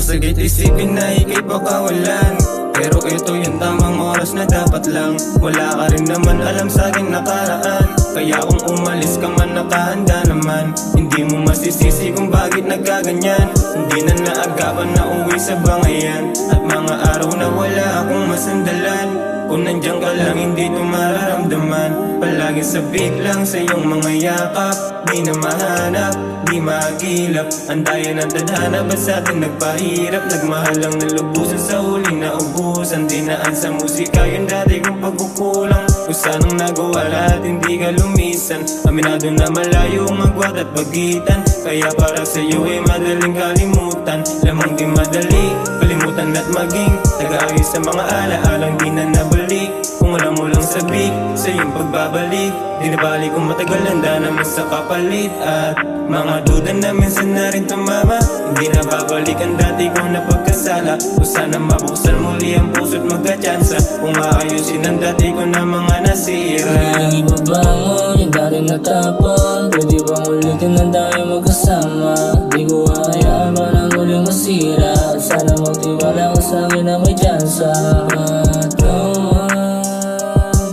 Masakit isipin na ika'y pakawalan, pero ito yung tamang oras na dapat lang. Wala ka rin naman alam sa aking nakaraan, kaya kung umalis ka man nakahanda naman. Hindi mo masisisi kung bakit nagkaganyan. Hindi na naagapan na uwi sa bangayan, at mga araw na wala akong masandalan. Kung nandiyan ka lang hindi ito mararamdaman. Palagi sabik lang sa iyong mga yakap, di na mahanap, di magilap. Ang daya ng tadhana ba sa atin nagpahirap? Nagmahal lang na lubusan sa huli na ubusan. Dinaan sa musika yung dati kong pagkukulang. Kung sanang nagawa lahat hindi ka lumisan. Aminado na malayo ang agwat at pagitan, kaya para sa iyo ay madaling kalimutan. Lamang di madali kalimutan at maging nag-aayos sa mga alaalang di na nabalik. Kung alam mo lang sabik sa iyong pagbabalik, di nabalik kung matagal handa naman sa kapalit. At mga duda na minsan na rin tumama, hindi na babalik ang dati kong napagkasala. O sana mabuksan muli ang puso't magkatsansa, kung maayusin ang dati ko na mga nasira. Kaya ibabangon yung dati natapon, pwede bang ulitin na tayo magkasama? Di ko hayaan parang uling masira, sana magtiwala ka sa akin na may tsansa.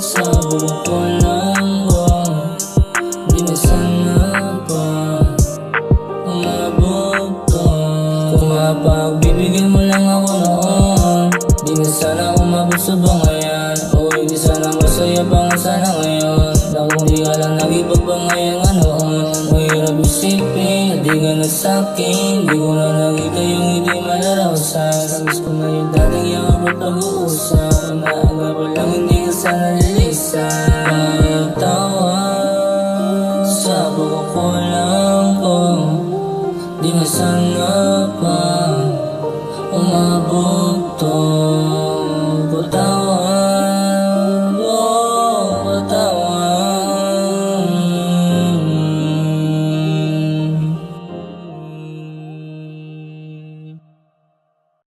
Sa buong ko lang ko, di na sana pa umabot to. Kung mapagbibigyan mo lang ako noon, di na sana umabot sa bangayan. O hindi sana masaya pa nga sana ngayon, na kung di ka lang nagipagbangayan nga noon. Mahirap isipin na di ka na sa'kin, di ko na nakita yung hindi malarasan. Namiss ko na yung dating yakap at pag-uusap, naagapan lang hindi ka sana lilisan. Natawa sa pagkukulang ko, di na sana pa umabot